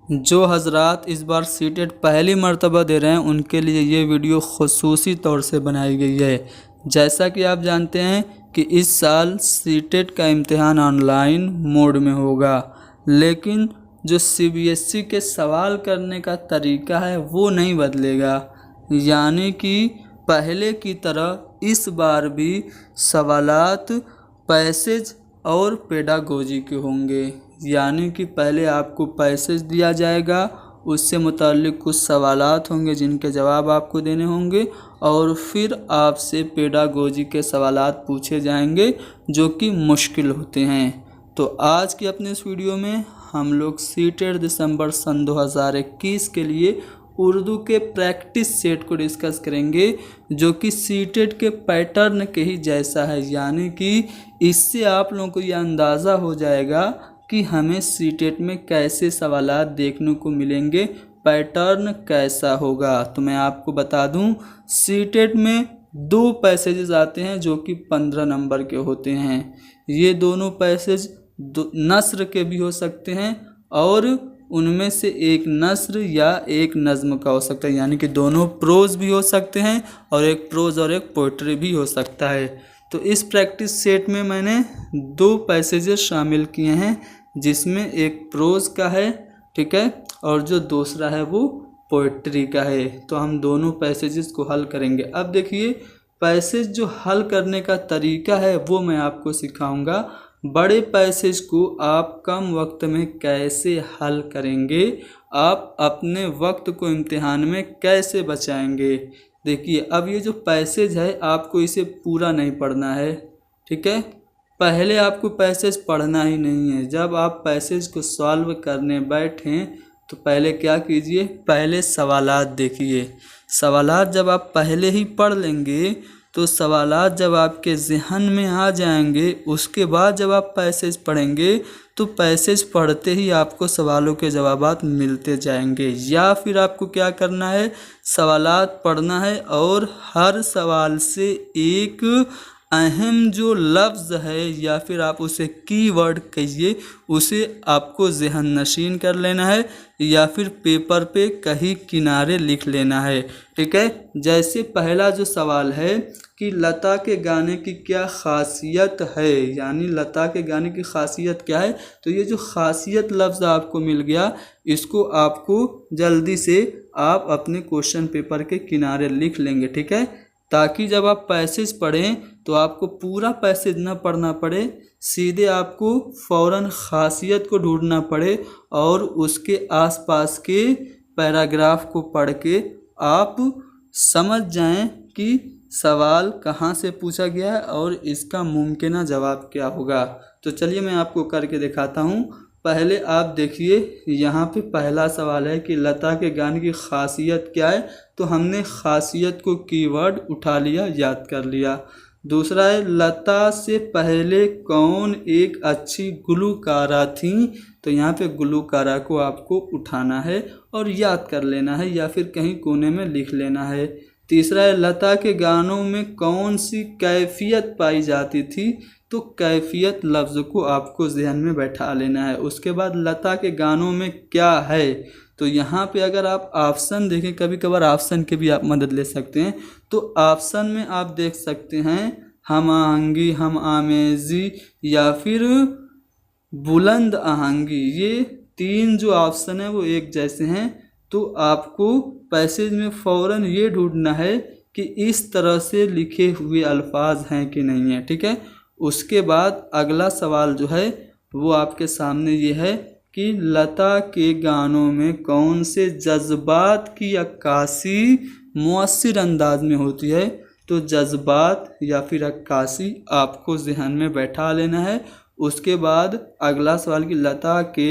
जो हजरात इस बार सीटेट पहली मर्तबा दे रहे हैं उनके लिए ये वीडियो खुसूसी तौर से बनाई गई है। जैसा कि आप जानते हैं कि इस साल सीटेट का इम्तिहान ऑनलाइन मोड में होगा, लेकिन जो सीबीएसई के सवाल करने का तरीका है वो नहीं बदलेगा। यानी कि पहले की तरह इस बार भी सवालात पैसेज और पेडागोजी के होंगे। यानी कि पहले आपको पैसेज दिया जाएगा, उससे मुताल्लिक कुछ सवालात होंगे जिनके जवाब आपको देने होंगे, और फिर आपसे पेडागोजी के सवालात पूछे जाएंगे जो कि मुश्किल होते हैं। तो आज की अपने इस वीडियो में हम लोग सीटेट दिसंबर सन 2021 के लिए उर्दू के प्रैक्टिस सेट को डिस्कस करेंगे, जो कि सीटेट के पैटर्न के ही जैसा है। यानी कि इससे आप लोगों को यह अंदाज़ा हो जाएगा कि हमें सीटेट में कैसे सवालात देखने को मिलेंगे, पैटर्न कैसा होगा। तो मैं आपको बता दूं, सीटेट में 2 पैसेजेस आते हैं जो कि 15 नंबर के होते हैं। ये दोनों पैसेज नस्र के भी हो सकते हैं और उनमें से एक नस्र या एक नज़्म का हो सकता है। यानी कि दोनों प्रोज भी हो सकते हैं और एक प्रोज और एक पोइट्री भी हो सकता है। तो इस प्रैक्टिस सेट में मैंने 2 पैसेजेस शामिल किए हैं, जिसमें एक प्रोज का है, ठीक है, और जो दूसरा है वो पोइट्री का है। तो हम दोनों पैसेजेस को हल करेंगे। अब देखिए, पैसेज जो हल करने का तरीका है वो मैं आपको सिखाऊंगा। बड़े पैसेज को आप कम वक्त में कैसे हल करेंगे, आप अपने वक्त को इम्तिहान में कैसे बचाएंगे। देखिए, अब ये जो पैसेज है आपको इसे पूरा नहीं पढ़ना है, ठीक है। पहले आपको पैसेज पढ़ना ही नहीं है। जब आप पैसेज को सॉल्व करने बैठें तो पहले क्या कीजिए, पहले सवालात देखिए। सवालात जब आप पहले ही पढ़ लेंगे तो सवालात जब आपके ज़हन में आ जाएंगे, उसके बाद जब आप पैसेज पढ़ेंगे तो पैसेज पढ़ते ही आपको सवालों के जवाबात मिलते जाएंगे। या फिर आपको क्या करना है, सवालात पढ़ना है और हर सवाल से एक अहम जो लफ्ज़ है या फिर आप उसे कीवर्ड कहिए, उसे आपको ज़हन नशीन कर लेना है या फिर पेपर पे कहीं किनारे लिख लेना है, ठीक है। जैसे पहला जो सवाल है कि लता के गाने की क्या खासियत है, यानी लता के गाने की खासियत क्या है, तो ये जो खासियत लफ्ज़ आपको मिल गया, इसको आपको जल्दी से आप अपने क्वेश्चन पेपर के किनारे लिख लेंगे, ठीक है, ताकि जब आप पैसेज पढ़ें तो आपको पूरा पैसेज ना पढ़ना पड़े, सीधे आपको फ़ौरन खासियत को ढूंढना पड़े और उसके आसपास के पैराग्राफ को पढ़ के आप समझ जाएं कि सवाल कहाँ से पूछा गया है और इसका मुमकिन जवाब क्या होगा। तो चलिए मैं आपको करके दिखाता हूँ। पहले आप देखिए, यहाँ पे पहला सवाल है कि लता के गाने की खासियत क्या है, तो हमने खासियत को कीवर्ड उठा लिया, याद कर लिया। दूसरा है, लता से पहले कौन एक अच्छी गुलूकारा थी, तो यहाँ पे गुलूकारा को आपको उठाना है और याद कर लेना है या फिर कहीं कोने में लिख लेना है। तीसरा है, लता के गानों में कौन सी कैफियत पाई जाती थी, तो कैफियत लफ्ज़ को आपको ज़हन में बैठा लेना है। उसके बाद लता के गानों में क्या है, तो यहाँ पे अगर आप ऑप्शन देखें, कभी कभार ऑप्शन की भी आप मदद ले सकते हैं। तो ऑप्शन में आप देख सकते हैं हम आहंगी, हम आमेज़ी या फिर बुलंद आहंगी। ये 3 जो ऑप्शन है वो एक जैसे हैं। तो आपको पैसेज में फ़ौरन ये ढूंढना है कि इस तरह से लिखे हुए अल्फाज हैं कि नहीं है, ठीक है। उसके बाद अगला सवाल जो है वो आपके सामने ये है कि लता के गानों में कौन से जज्बात की अक्कासी मुअस्सिर अंदाज में होती है, तो जज्बात या फिर अक्कासी आपको ज़हन में बैठा लेना है। उसके बाद अगला सवाल कि लता के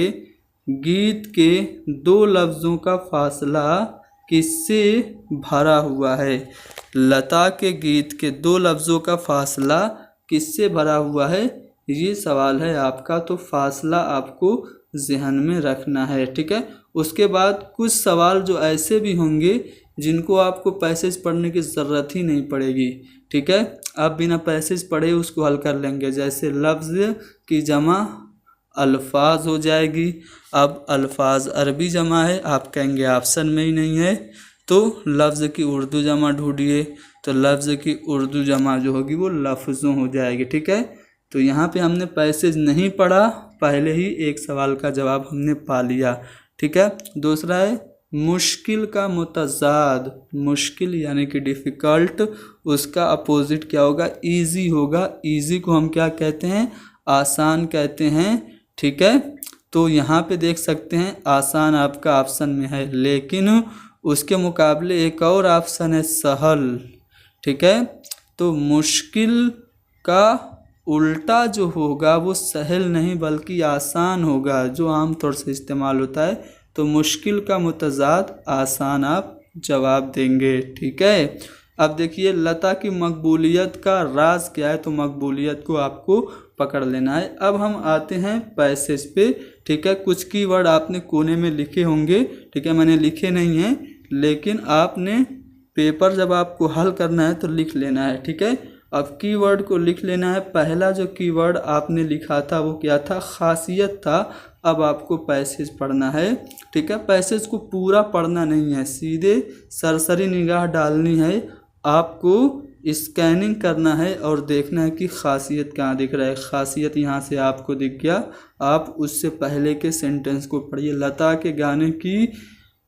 गीत के 2 लफ्ज़ों का फासला किससे भरा हुआ है, लता के गीत के 2 लफ्ज़ों का फासला किससे भरा हुआ है, ये सवाल है आपका। तो फासला आपको ज़हन में रखना है, ठीक है। उसके बाद कुछ सवाल जो ऐसे भी होंगे जिनको आपको पैसेज पढ़ने की ज़रूरत ही नहीं पड़ेगी, ठीक है, आप बिना पैसेज पढ़े उसको हल कर लेंगे। जैसे लफ्ज़ की जमा अल्फाज हो जाएगी। अब अल्फाज अरबी जमा है, आप कहेंगे ऑप्शन में ही नहीं है, तो लफ्ज़ की उर्दू जमा ढूंढिए। तो लफ्ज़ की उर्दू जमा जो होगी वो लफ्ज़ों हो जाएगी। ठीक है, तो यहाँ पे हमने पैसेज नहीं पढ़ा, पहले ही एक सवाल का जवाब हमने पा लिया। ठीक है, दूसरा है मुश्किल का मुतज़ाद। मुश्किल यानी कि डिफ़िकल्ट, उसका अपोजिट क्या होगा? ईजी होगा। ईजी को हम क्या कहते हैं? आसान कहते हैं। ठीक है, तो यहाँ पे देख सकते हैं आसान आपका ऑप्शन में है, लेकिन उसके मुकाबले एक और ऑप्शन है सहल। ठीक है, तो मुश्किल का उल्टा जो होगा वो सहल नहीं बल्कि आसान होगा, जो आमतौर से इस्तेमाल होता है। तो मुश्किल का मुतज़ाद आसान आप जवाब देंगे। ठीक है, अब देखिए लता की मकबूलियत का राज क्या है, तो मकबूलियत को आपको पकड़ लेना है। अब हम आते हैं पैसेज पे। ठीक है, कुछ कीवर्ड आपने कोने में लिखे होंगे। ठीक है, मैंने लिखे नहीं हैं, लेकिन आपने पेपर जब आपको हल करना है तो लिख लेना है। ठीक है, अब कीवर्ड को लिख लेना है। पहला जो कीवर्ड आपने लिखा था वो क्या था? खासियत था। अब आपको पैसेज पढ़ना है। ठीक है, पैसेज को पूरा पढ़ना नहीं है, सीधे सरसरी निगाह डालनी है। आपको स्कैनिंग करना है और देखना है कि खासियत कहाँ दिख रहा है। खासियत यहाँ से आपको दिख गया, आप उससे पहले के सेंटेंस को पढ़िए। लता के गाने की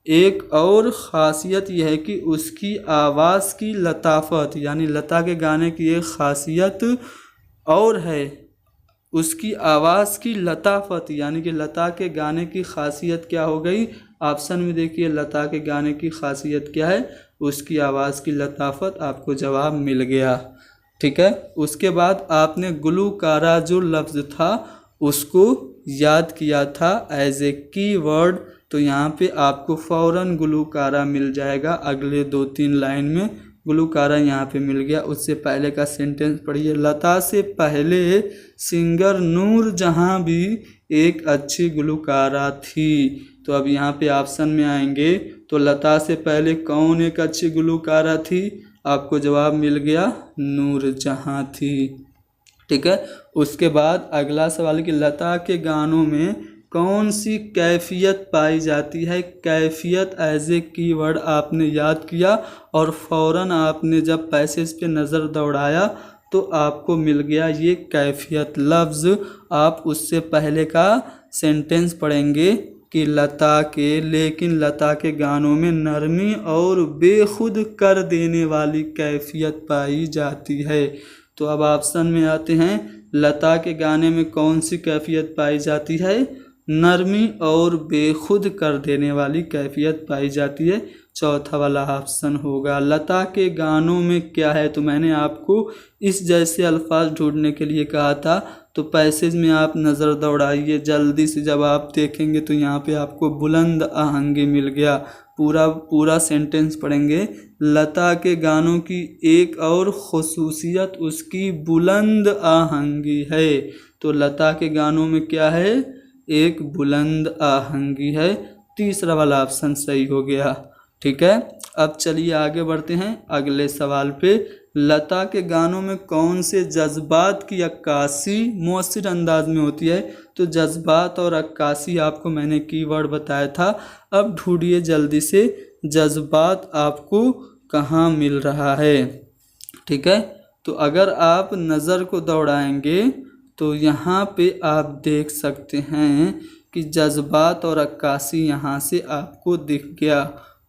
एक और ख़ासियत यह है कि उसकी आवाज़ की लताफत, यानी लता के गाने की एक ख़ासियत और है, उसकी आवाज़ की लताफत, यानी कि लता के गाने की ख़ासियत क्या हो गई? ऑप्शन में देखिए लता के गाने की ख़ासियत क्या है? उसकी आवाज़ की लताफत, आपको जवाब मिल गया। ठीक है, उसके बाद आपने गुलूकारा जो लफ्ज़ था उसको याद किया था एज ए कीवर्ड, तो यहाँ पे आपको फ़ौरन गुलूकारा मिल जाएगा। अगले 2-3 लाइन में गुलूकारा यहाँ पे मिल गया। उससे पहले का सेंटेंस पढ़िए। लता से पहले सिंगर नूर जहाँ भी एक अच्छी गुलूकारा थी। तो अब यहाँ पे ऑप्शन में आएंगे तो लता से पहले कौन एक अच्छी गुलूकारा थी? आपको जवाब मिल गया, नूर जहाँ थी। ठीक है, उसके बाद अगला सवाल कि लता के गानों में कौन सी कैफियत पाई जाती है? कैफियत एज ए कीवर्ड आपने याद किया और फ़ौरन आपने जब पैसेज पे नज़र दौड़ाया तो आपको मिल गया ये कैफियत लफ्ज़। आप उससे पहले का सेंटेंस पढ़ेंगे कि लता के, लेकिन लता के गानों में नरमी और बेखुद कर देने वाली कैफियत पाई जाती है। तो अब ऑप्शन में आते हैं, लता के गाने में कौन सी कैफियत पाई जाती है? नरमी और बेखुद कर देने वाली कैफियत पाई जाती है। चौथा वाला ऑप्शन होगा। लता के गानों में क्या है? तो मैंने आपको इस जैसे अल्फाज ढूंढने के लिए कहा था, तो पैसेज में आप नज़र दौड़ाइए जल्दी से। जब आप देखेंगे तो यहाँ पे आपको बुलंद आहंगी मिल गया। पूरा सेंटेंस पढ़ेंगे। लता के गानों की एक और ख़ुसूसियत उसकी बुलंद आहंगी है। तो लता के गानों में क्या है? एक बुलंद आहंगी है। तीसरा वाला ऑप्शन सही हो गया। ठीक है, अब चलिए आगे बढ़ते हैं अगले सवाल पे। लता के गानों में कौन से जज्बात की अक्कासी मौसिर अंदाज में होती है? तो जज्बात और अक्कासी आपको मैंने कीवर्ड बताया था। अब ढूंढिए जल्दी से जज्बात आपको कहाँ मिल रहा है। ठीक है, तो अगर आप नज़र को दौड़ाएंगे तो यहाँ पे आप देख सकते हैं कि जज्बात और अक्कासी यहाँ से आपको दिख गया।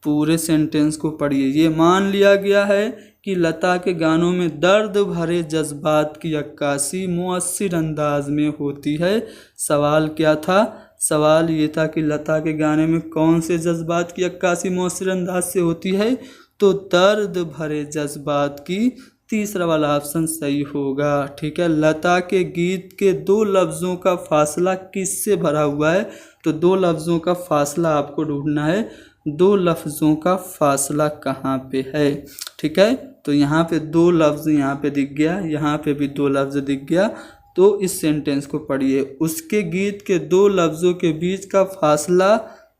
पूरे सेंटेंस को पढ़िए। ये मान लिया गया है कि लता के गानों में दर्द भरे जज्बात की अक्कासी मुअस्सिर अंदाज में होती है। सवाल क्या था? सवाल ये था कि लता के गाने में कौन से जज्बात की अक्कासी मुअस्सिर अंदाज से होती है? तो दर्द भरे जज्बात की। तीसरा वाला ऑप्शन सही होगा। ठीक है, लता के गीत के 2 लफ्ज़ों का फासला किससे भरा हुआ है? तो 2 लफ्ज़ों का फासला आपको ढूंढना है। 2 लफ्ज़ों का फासला कहाँ पे है? ठीक है, तो यहाँ पे 2 लफ्ज़ यहाँ पे दिख गया, यहाँ पे भी 2 लफ्ज़ दिख गया। तो इस सेंटेंस को पढ़िए। उसके गीत के 2 लफ्ज़ों के बीच का फासला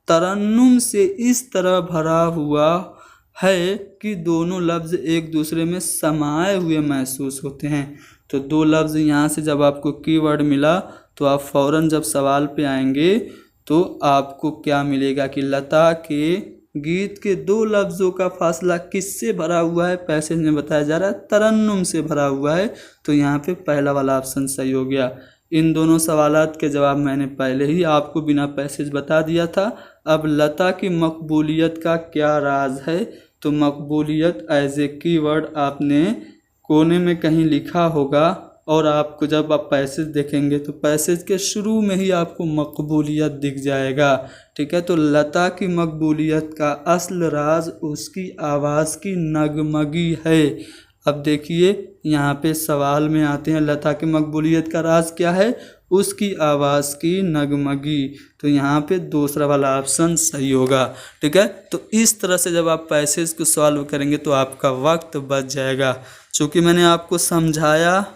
तरन्नुम से इस तरह भरा हुआ है कि दोनों लफ्ज़ एक दूसरे में समाये हुए महसूस होते हैं। तो 2 लफ्ज़ यहाँ से जब आपको कीवर्ड मिला तो आप फ़ौरन जब सवाल पे आएंगे तो आपको क्या मिलेगा कि लता के गीत के दो लफ्ज़ों का फासला किससे भरा हुआ है। पैसेज में बताया जा रहा है तरन्नुम से भरा हुआ है, तो यहाँ पे पहला वाला ऑप्शन सही हो गया। इन दोनों सवालात के जवाब मैंने पहले ही आपको बिना पैसेज बता दिया था। अब लता की मकबूलियत का क्या राज है, तो मकबूलियत एज ए कीवर्ड आपने कोने में कहीं लिखा होगा और आपको जब आप पैसेज देखेंगे तो पैसेज के शुरू में ही आपको मकबूलियत दिख जाएगा। ठीक है, तो लता की मकबूलियत का असल राज उसकी आवाज़ की नगमगी है। अब देखिए यहाँ पे सवाल में आते हैं, लता की मकबूलियत का राज क्या है, उसकी आवाज़ की नगमगी। तो यहाँ पे दूसरा वाला ऑप्शन सही होगा। ठीक है, तो इस तरह से जब आप पैसेज को सॉल्व करेंगे तो आपका वक्त बच जाएगा। चूँकि मैंने आपको समझाया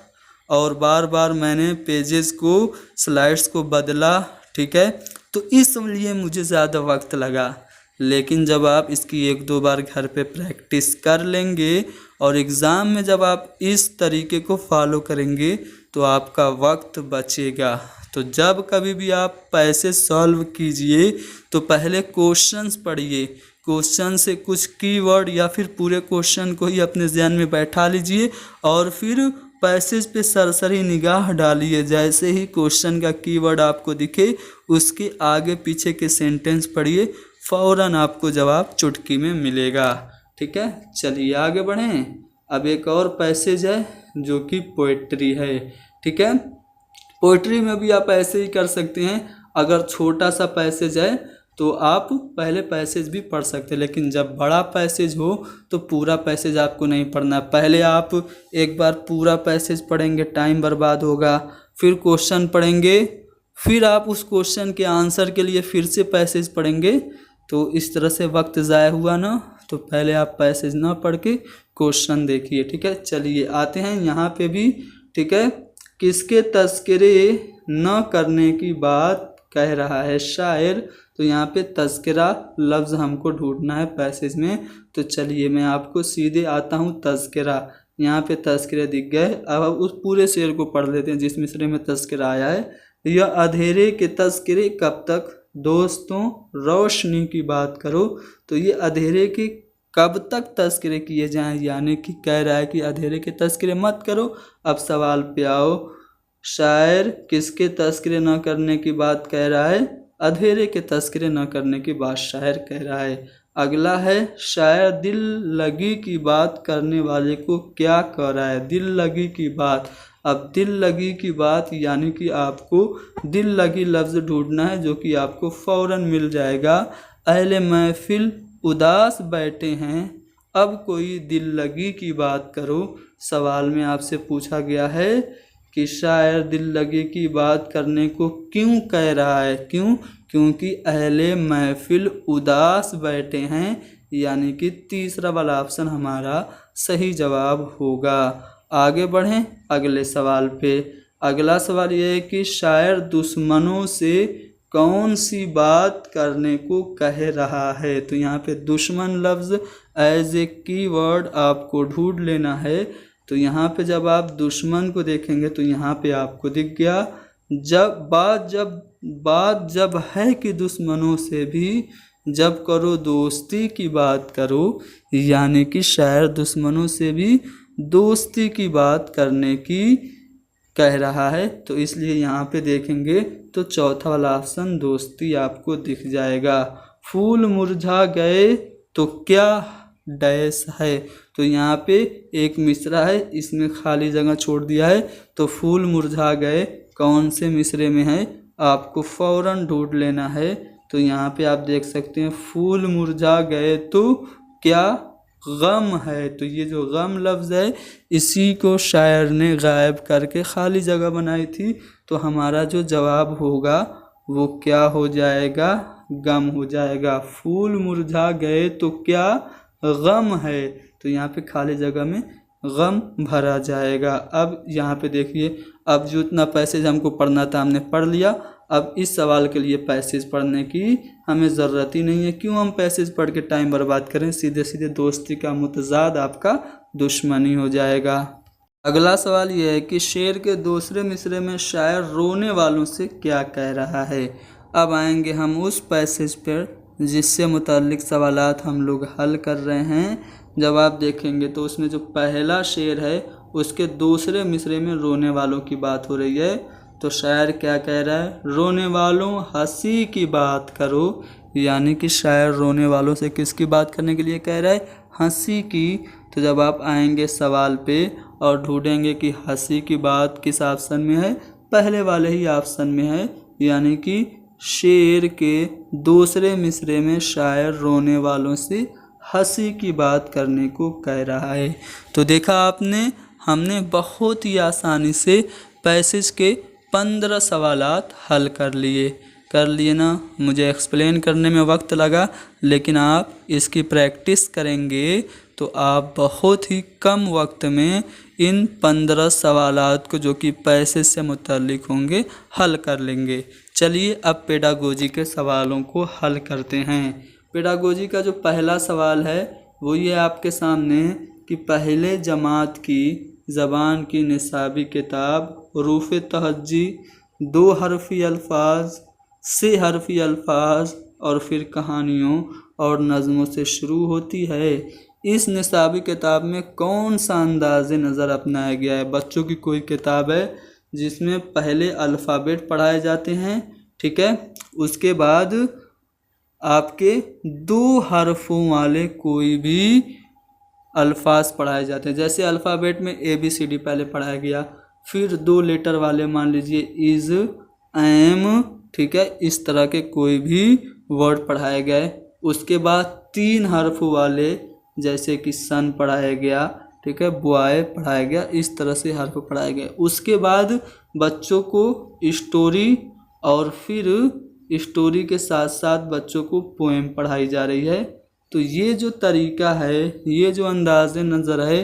और बार बार मैंने पेजेस को स्लाइड्स को बदला, ठीक है, तो इसलिए मुझे ज़्यादा वक्त लगा। लेकिन जब आप इसकी एक दो बार घर पे प्रैक्टिस कर लेंगे और एग्ज़ाम में जब आप इस तरीके को फॉलो करेंगे तो आपका वक्त बचेगा। तो जब कभी भी आप पैसेज सॉल्व कीजिए तो पहले क्वेश्चंस पढ़िए, क्वेश्चन से कुछ कीवर्ड या फिर पूरे क्वेश्चन को ही अपने ध्यान में बैठा लीजिए और फिर पैसेज पे सरसरी निगाह डालिए। जैसे ही क्वेश्चन का कीवर्ड आपको दिखे उसके आगे पीछे के सेंटेंस पढ़िए, फ़ौरन आपको जवाब चुटकी में मिलेगा। ठीक है, चलिए आगे बढ़ें। अब एक और पैसेज है जो कि पोइट्री है। ठीक है, पोइट्री में भी आप ऐसे ही कर सकते हैं। अगर छोटा सा पैसेज है तो आप पहले पैसेज भी पढ़ सकते हैं, लेकिन जब बड़ा पैसेज हो तो पूरा पैसेज आपको नहीं पढ़ना। पहले आप एक बार पूरा पैसेज पढ़ेंगे, टाइम बर्बाद होगा, फिर क्वेश्चन पढ़ेंगे, फिर आप उस क्वेश्चन के आंसर के लिए फिर से पैसेज पढ़ेंगे, तो इस तरह से वक्त ज़ाया हुआ ना। तो पहले आप पैसेज ना पढ़ के क्वेश्चन देखिए। ठीक है, चलिए आते हैं यहाँ पे भी। ठीक है, किसके तस्करे न करने की बात कह रहा है शायर। तो यहाँ पे तस्करा लफ्ज़ हमको ढूंढना है पैसेज में। तो चलिए मैं आपको सीधे आता हूँ तस्करा। यहाँ पे तस्करे दिख गए। अब उस पूरे शेर को पढ़ लेते हैं जिस मिसरे में तस्करा आया है। यह अंधेरे के तस्करे कब तक, दोस्तों रोशनी की बात करो। तो ये अंधेरे के कब तक तस्करे किए जाएं, यानी कि कह रहा है कि अंधेरे के तस्करे मत करो। अब सवाल पे आओ, शायर किसके तस्करे न करने की बात कह रहा है, अंधेरे के तस्करे न करने की बात शायर कह रहा है। अगला है, शायर दिल लगी की बात करने वाले को क्या कह रहा है, दिल लगी की बात। अब दिल लगी की बात यानी कि आपको दिल लगी लफ्ज़ ढूंढना है जो कि आपको फ़ौरन मिल जाएगा। अहले महफिल उदास बैठे हैं, अब कोई दिल लगी की बात करो। सवाल में आपसे पूछा गया है कि शायर दिल लगी की बात करने को क्यों कह रहा है, क्यों, क्योंकि अहले महफिल उदास बैठे हैं, यानी कि तीसरा वाला ऑप्शन हमारा सही जवाब होगा। आगे बढ़ें अगले सवाल पे। अगला सवाल यह है कि शायर दुश्मनों से कौन सी बात करने को कह रहा है। तो यहाँ पे दुश्मन लफ्ज़ एज ए कीवर्ड आपको ढूंढ लेना है। तो यहाँ पे जब आप दुश्मन को देखेंगे तो यहाँ पे आपको दिख गया, बात जब है कि दुश्मनों से भी जब करो दोस्ती की बात करो, यानी कि शायर दुश्मनों से भी दोस्ती की बात करने की कह रहा है। तो इसलिए यहाँ पे देखेंगे तो चौथा वाला ऑप्शन दोस्ती आपको दिख जाएगा। फूल मुरझा गए तो क्या डैश है। तो यहाँ पे एक मिसरा है, इसमें खाली जगह छोड़ दिया है। तो फूल मुरझा गए कौन से मिसरे में है आपको फ़ौरन ढूंढ लेना है। तो यहाँ पे आप देख सकते हैं फूल मुरझा गए तो क्या गम है। तो ये जो गम लफ्ज़ है इसी को शायर ने गायब करके खाली जगह बनाई थी। तो हमारा जो जवाब होगा वो क्या हो जाएगा, गम हो जाएगा। फूल मुरझा गए तो क्या गम है, तो यहाँ पे खाली जगह में गम भरा जाएगा। अब यहाँ पे देखिए, अब जो इतना पैसेज हमको पढ़ना था हमने पढ़ लिया। अब इस सवाल के लिए पैसेज पढ़ने की हमें ज़रूरत ही नहीं है। क्यों हम पैसेज पढ़ के टाइम बर्बाद करें, सीधे सीधे दोस्ती का मुतज़ाद आपका दुश्मनी हो जाएगा। अगला सवाल यह है कि शेर के दूसरे मिसरे में शायर रोने वालों से क्या कह रहा है। अब आएंगे हम उस पैसेज पर जिससे मुताल्लिक सवालात हम लोग हल कर रहे हैं। जब आप देखेंगे तो उसमें जो पहला शेर है उसके दूसरे मिसरे में रोने वालों की बात हो रही है। तो शायर क्या कह रहा है, रोने वालों हंसी की बात करो, यानी कि शायर रोने वालों से किसकी बात करने के लिए कह रहा है, हंसी की। तो जब आप आएंगे सवाल पे और ढूंढेंगे कि हंसी की बात किस ऑप्शन में है, पहले वाले ही ऑप्शन में है, यानी कि शेर के दूसरे मिसरे में शायर रोने वालों से हंसी की बात करने को कह रहा है। तो देखा आपने, हमने बहुत ही आसानी से पैसेज के 15 सवालात हल कर लिए ना। मुझे एक्सप्लेन करने में वक्त लगा, लेकिन आप इसकी प्रैक्टिस करेंगे तो आप बहुत ही कम वक्त में इन 15 सवालात को जो कि पैसेज से मुताल्लिक होंगे हल कर लेंगे। चलिए अब पेडागोजी के सवालों को हल करते हैं। पेडागोजी का जो पहला सवाल है वो ये आपके सामने कि पहले जमात की ज़बान की निसाबी किताब हरूफ तहज्जी 2 हरफी अल्फाज, 6 हरफी अल्फाज और फिर कहानियों और नज़मों से शुरू होती है। इस निसाबी किताब में कौन सा अंदाज़ नज़र अपनाया गया है। बच्चों की कोई किताब है जिसमें पहले अल्फ़ाबेट पढ़ाए जाते हैं, ठीक है, उसके बाद आपके 2 हरफों वाले कोई भी अल्फाज पढ़ाए जाते हैं। जैसे अल्फ़ाबेट में ABCD पहले पढ़ाया गया, फिर 2 लेटर वाले मान लीजिए इज़, एम, ठीक है, इस तरह के कोई भी वर्ड पढ़ाए गए। उसके बाद 3 हरफ वाले जैसे कि सन पढ़ाया गया, ठीक है, बॉय पढ़ाया गया, इस तरह से हर्फ पढ़ाए गए। उसके बाद बच्चों को स्टोरी और फिर स्टोरी के साथ साथ बच्चों को पोएम पढ़ाई जा रही है। तो ये जो तरीका है, ये जो अंदाज़ नज़र है,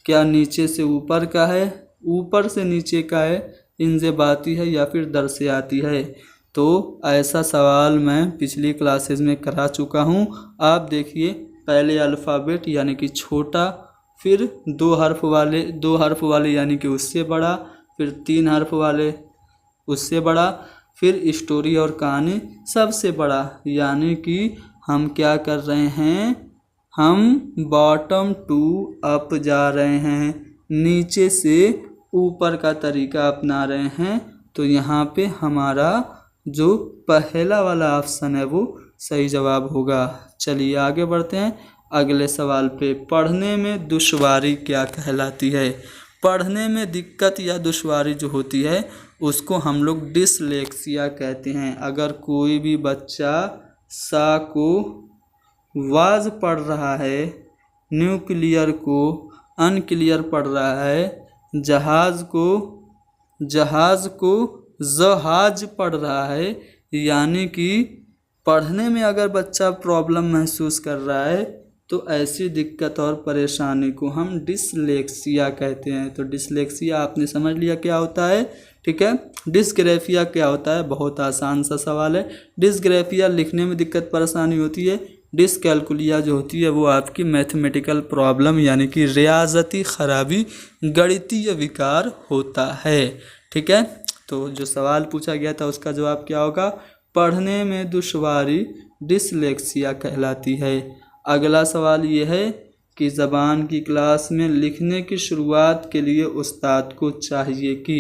क्या नीचे से ऊपर का है, ऊपर से नीचे का है, इंज़िबाती है या फिर दरसियाती है। तो ऐसा सवाल मैं पिछली क्लासेस में करा चुका हूँ। आप देखिए, पहले अल्फ़ाबेट यानी कि छोटा, फिर 2 हर्फ वाले यानी कि उससे बड़ा, फिर 3 हर्फ वाले उससे बड़ा, फिर स्टोरी और कहानी सबसे बड़ा। यानी कि हम क्या कर रहे हैं, हम बॉटम टू अप जा रहे हैं, नीचे से ऊपर का तरीका अपना रहे हैं। तो यहाँ पे हमारा जो पहला वाला ऑप्शन है वो सही जवाब होगा। चलिए आगे बढ़ते हैं अगले सवाल पे। पढ़ने में दुश्वारी क्या कहलाती है। पढ़ने में दिक्कत या दुश्वारी जो होती है उसको हम लोग डिसलेक्सिया कहते हैं। अगर कोई भी बच्चा सा को वाज पढ़ रहा है, न्यूक्लियर को अनक्लियर पढ़ रहा है, जहाज़ को जहाज पढ़ रहा है, यानी कि पढ़ने में अगर बच्चा प्रॉब्लम महसूस कर रहा है तो ऐसी दिक्कत और परेशानी को हम डिसलेक्सिया कहते हैं। तो डिसलेक्सिया आपने समझ लिया क्या होता है, ठीक है। डिस्ग्राफिया क्या होता है, बहुत आसान सा सवाल है। डिस्ग्राफिया लिखने में दिक्कत परेशानी होती है। डिसकैलकुलिया जो होती है वो आपकी मैथमेटिकल प्रॉब्लम यानी कि रियाजती खराबी, गणितीय विकार होता है, ठीक है। तो जो सवाल पूछा गया था उसका जवाब क्या होगा, पढ़ने में दुश्वारी डिसलेक्सिया कहलाती है। अगला सवाल ये है कि ज़बान की क्लास में लिखने की शुरुआत के लिए उस्ताद को चाहिए कि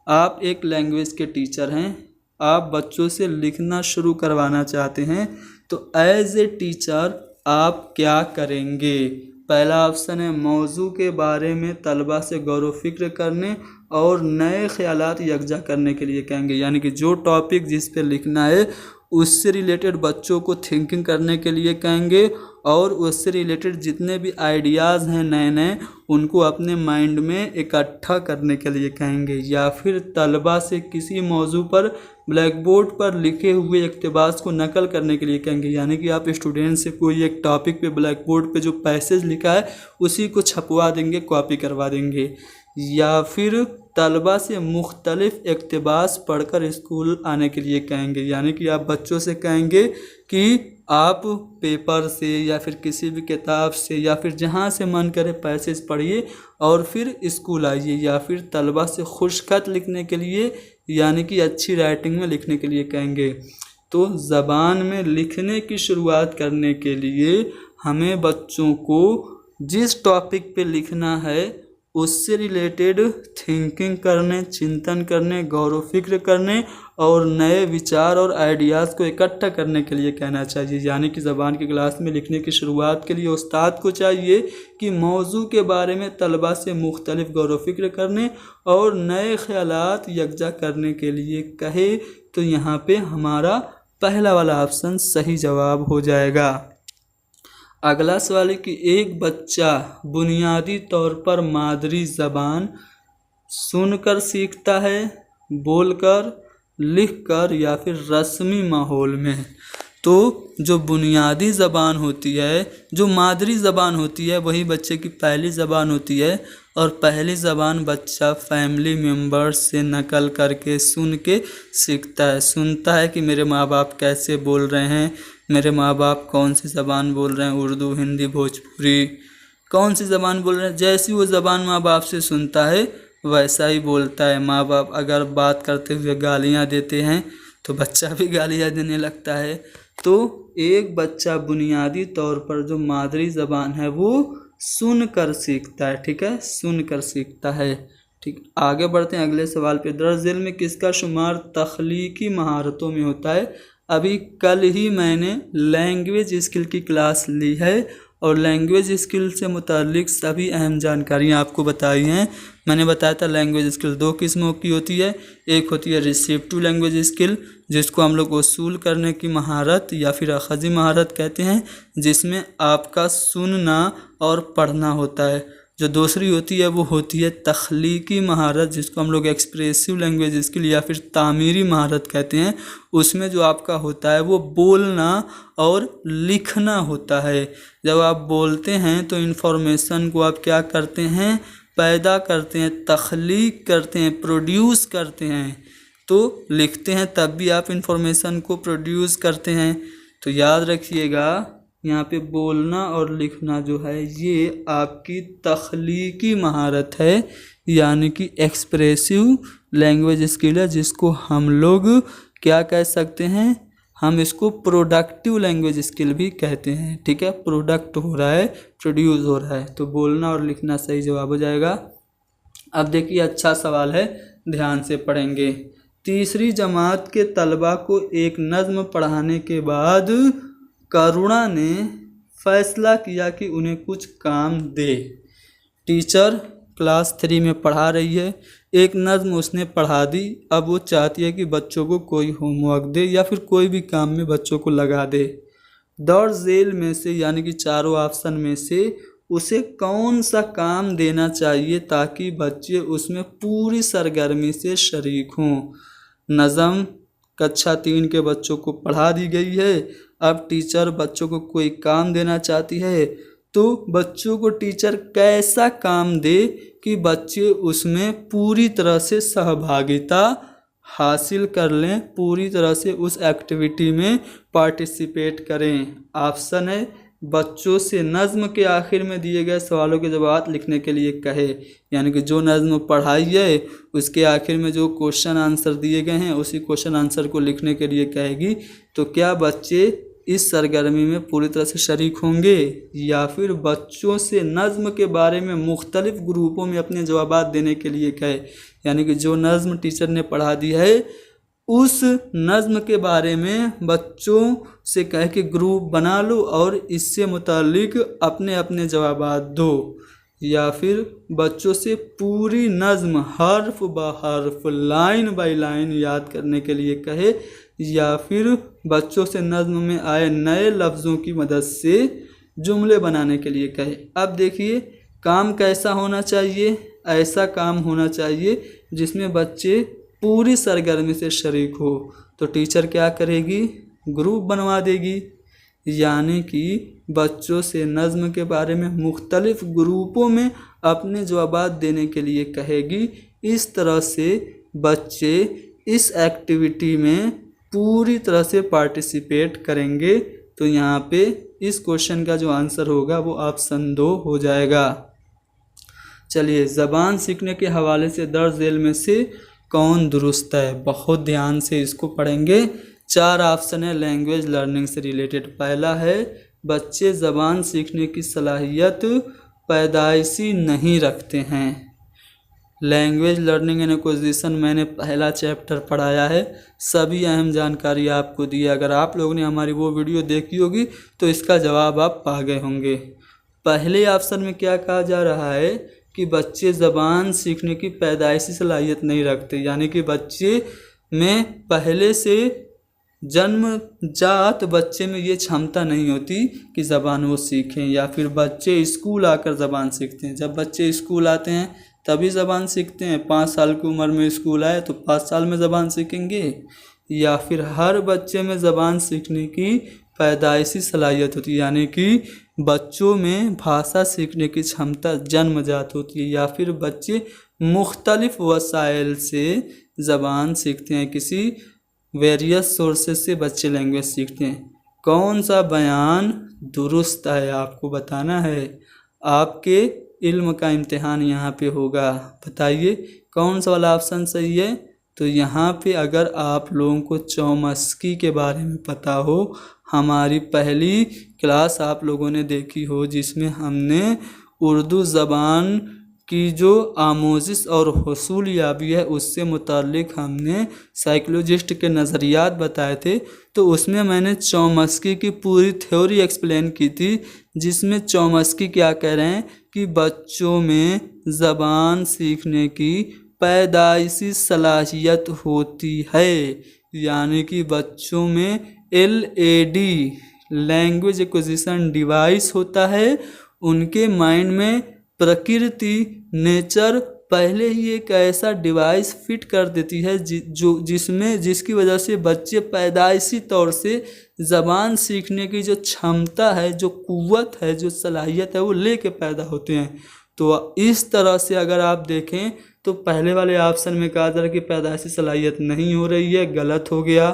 आप एक लैंग्वेज के टीचर हैं, आप बच्चों से लिखना शुरू करवाना चाहते हैं, तो एज ए टीचर आप क्या करेंगे। पहला ऑप्शन है मौजू के बारे में तलबा से गौर फिक्र करने और नए ख्यालात यकजा करने के लिए कहेंगे, यानी कि जो टॉपिक जिस पे लिखना है उससे रिलेटेड बच्चों को थिंकिंग करने के लिए कहेंगे और उससे रिलेटेड जितने भी आइडियाज़ हैं नए नए उनको अपने माइंड में इकट्ठा करने के लिए कहेंगे, या फिर तलबा से किसी मौजू पर ब्लैक बोर्ड पर लिखे हुए इक़्तिबास को नकल करने के लिए कहेंगे, यानी कि आप स्टूडेंट से कोई एक टॉपिक पे ब्लैक बोर्ड पे जो पैसेज लिखा है उसी को छपवा देंगे, कॉपी करवा देंगे। या फिर तलबा से मुख्तलिफ इक़्तिबास पढ़कर स्कूल आने के लिए कहेंगे। यानी कि आप बच्चों से कहेंगे कि आप पेपर से या फिर किसी भी किताब से या फिर जहाँ से मन करे पैसेज पढ़िए और फिर स्कूल आइए। या फिर तलबा से खुशखत लिखने के लिए यानी कि अच्छी राइटिंग में लिखने के लिए कहेंगे। तो ज़बान में लिखने की शुरुआत करने के लिए हमें बच्चों को जिस टॉपिक पे लिखना है उससे रिलेटेड थिंकिंग करने, चिंतन करने, गौर व फिक्र करने और नए विचार और आइडियाज़ को इकट्ठा करने के लिए कहना चाहिए। यानी कि ज़बान की क्लास में लिखने की शुरुआत के लिए उस्ताद को चाहिए कि मौजू के बारे में तलबा से मुख्तलिफ गौर व फिक्र करने और नए ख़यालात यकजा करने के लिए कहे। तो यहाँ पे हमारा पहला वाला ऑप्शन सही जवाब हो जाएगा। अगला सवाल है कि एक बच्चा बुनियादी तौर पर मादरी ज़बान सुनकर सीखता है, बोलकर, लिखकर या फिर रस्मी माहौल में। तो जो बुनियादी ज़बान होती है, जो मादरी ज़बान होती है, वही बच्चे की पहली ज़बान होती है। और पहली ज़बान बच्चा फैमिली मेम्बर्स से नकल करके सुन के सीखता है। सुनता है कि मेरे माँ बाप कैसे बोल रहे हैं, मेरे माँ बाप कौन सी ज़बान बोल रहे हैं, उर्दू, हिंदी, भोजपुरी, कौन सी ज़बान बोल रहे हैं। जैसी वो ज़बान माँ बाप से सुनता है वैसा ही बोलता है। माँ बाप अगर बात करते हुए गालियाँ देते हैं तो बच्चा भी गालियाँ देने लगता है। तो एक बच्चा बुनियादी तौर पर जो मादरी ज़बान है वो सुनकर सीखता है। ठीक है, सुनकर सीखता है। ठीक, आगे बढ़ते हैं अगले सवाल पे। दर्ज झेल में किसका शुमार तख्लीकी महारतों में होता है। अभी कल ही मैंने लैंग्वेज स्किल की क्लास ली है और लैंग्वेज स्किल से मुतालिक सभी अहम जानकारियाँ आपको बताई हैं। मैंने बताया था लैंग्वेज स्किल दो किस्मों की होती है। एक होती है रिसेप्टिव लैंग्वेज स्किल, जिसको हम लोग वसूल करने की महारत या फिर अखज़ी महारत कहते हैं, जिसमें आपका सुनना और पढ़ना होता है। जो दूसरी होती है वो होती है तख्लीकी महारत, जिसको हम लोग एक्सप्रेसिव लैंग्वेज स्किल या फिर तामीरी महारत कहते हैं। उसमें जो आपका होता है वो बोलना और लिखना होता है। जब आप बोलते हैं तो इन्फॉर्मेशन को आप क्या करते हैं, पैदा करते हैं, तख्लीक करते हैं, प्रोड्यूस करते हैं। तो लिखते हैं तब भी आप इन्फॉर्मेशन को प्रोड्यूस करते हैं। तो याद रखिएगा यहाँ पे बोलना और लिखना जो है ये आपकी तख्लीकी महारत है, यानी कि एक्सप्रेसिव लैंग्वेज स्किल है, जिसको हम लोग क्या कह सकते हैं, हम इसको प्रोडक्टिव लैंग्वेज स्किल भी कहते हैं। ठीक है, प्रोडक्ट हो रहा है, प्रोड्यूस हो रहा है। तो बोलना और लिखना सही जवाब हो जाएगा। अब देखिए अच्छा सवाल है, ध्यान से पढ़ेंगे। तीसरी जमात के तलबा को एक नज़्म पढ़ाने के बाद करुणा ने फैसला किया कि उन्हें कुछ काम दे। टीचर क्लास 3 में पढ़ा रही है, एक नज़्म उसने पढ़ा दी। अब वो चाहती है कि बच्चों को कोई होमवर्क दे या फिर कोई भी काम में बच्चों को लगा दे। दर्ज झेल में से यानी कि चारों ऑप्शन में से उसे कौन सा काम देना चाहिए ताकि बच्चे उसमें पूरी सरगर्मी से शरीक हों। नज़्म कक्षा 3 के बच्चों को पढ़ा दी गई है। अब टीचर बच्चों को कोई काम देना चाहती है, तो बच्चों को टीचर कैसा काम दे कि बच्चे उसमें पूरी तरह से सहभागिता हासिल कर लें, पूरी तरह से उस एक्टिविटी में पार्टिसिपेट करें। ऑप्शन है बच्चों से नज़्म के आखिर में दिए गए सवालों के जवाब लिखने के लिए कहे, यानी कि जो नज़्म पढ़ाई है उसके आखिर में जो क्वेश्चन आंसर दिए गए हैं उसी क्वेश्चन आंसर को लिखने के लिए कहेगी। तो क्या बच्चे इस सरगर्मी में पूरी तरह से शरीक होंगे, या फिर बच्चों से नज़्म के बारे में मुख्तलिफ ग्रुपों में अपने जवाब देने के लिए कहे, यानी कि जो नज़्म टीचर ने पढ़ा दी है उस नज़्म के बारे में बच्चों से कह के ग्रुप बना लो और इससे मुतालिक अपने अपने जवाब दो, या फिर बच्चों से पूरी नज़्म हर्फ ब हर्फ, लाइन बाय लाइन याद करने के लिए कहे, या फिर बच्चों से नज़्म में आए नए लफ्ज़ों की मदद से जुमले बनाने के लिए कहे। अब देखिए काम कैसा होना चाहिए, ऐसा काम होना चाहिए जिसमें बच्चे पूरी सरगर्मी से शरीक हो। तो टीचर क्या करेगी, ग्रुप बनवा देगी, यानी कि बच्चों से नज़्म के बारे में मुख्तलिफ ग्रुपों में अपने जवाब देने के लिए कहेगी। इस तरह से बच्चे इस एक्टिविटी में पूरी तरह से पार्टिसिपेट करेंगे। तो यहाँ पे इस क्वेश्चन का जो आंसर होगा वो ऑप्शन 2 हो जाएगा। चलिए, ज़बान सीखने के हवाले से दर्ज झेल में से कौन दुरुस्त है? बहुत ध्यान से इसको पढ़ेंगे। 4 ऑप्शन है लैंग्वेज लर्निंग से रिलेटेड। पहला है बच्चे ज़बान सीखने की सलाहियत पैदाइशी नहीं रखते हैं। लैंग्वेज लर्निंग एंड एक्विजिशन मैंने पहला चैप्टर पढ़ाया है, सभी अहम जानकारी आपको दी है। अगर आप लोगों ने हमारी वो वीडियो देखी होगी तो इसका जवाब आप पा गए होंगे। पहले ऑप्शन में क्या कहा जा रहा है कि बच्चे ज़बान सीखने की पैदाइशी सलाहियत नहीं रखते, यानी कि बच्चे में पहले से जन्मजात बच्चे में ये क्षमता नहीं होती कि ज़बान वो सीखें, या फिर बच्चे स्कूल आकर ज़बान सीखते हैं। जब बच्चे स्कूल आते हैं तभी ज़बान सीखते हैं। 5 साल की उम्र में स्कूल आए तो 5 साल में ज़बान सीखेंगे, या फिर हर बच्चे में ज़बान सीखने की पैदाइशी सलाहियत होती है, यानी कि बच्चों में भाषा सीखने की क्षमता जन्मजात होती है, या फिर बच्चे मुख्तलिफ वसाइल से ज़बान सीखते हैं। किसी वेरियस सोर्सेज से बच्चे लैंग्वेज सीखते हैं। कौन सा बयान दुरुस्त है आपको बताना है। आपके इल्म का इम्तिहान यहाँ पे होगा, बताइए कौन सा वाला ऑप्शन सही है। तो यहाँ पे अगर आप लोगों को चौमस्की के बारे में पता हो, हमारी पहली क्लास आप लोगों ने देखी हो जिसमें हमने उर्दू ज़बान की जो आमोजिश और हुसूल याबी है उससे मुताल्लिक हमने साइकोलॉजिस्ट के नज़रियात बताए थे। तो उसमें मैंने चौमस्की की पूरी थ्योरी एक्सप्लेन की थी, जिसमें चौमस्की क्या कह रहे हैं कि बच्चों में ज़बान सीखने की पैदाइशी सलाहियत होती है, यानी कि बच्चों में LAD लैंग्वेज एक्विजिशन डिवाइस होता है। उनके माइंड में प्रकृति नेचर पहले ही एक ऐसा डिवाइस फिट कर देती है जिसकी वजह से बच्चे पैदाइशी तौर से ज़बान सीखने की जो क्षमता है, जो कुव्वत है, जो सलाहियत है वो लेके पैदा होते हैं। तो इस तरह से अगर आप देखें तो पहले वाले ऑप्शन में कहा जा रहा है कि पैदाइशी सलाहियत नहीं हो रही है, गलत हो गया।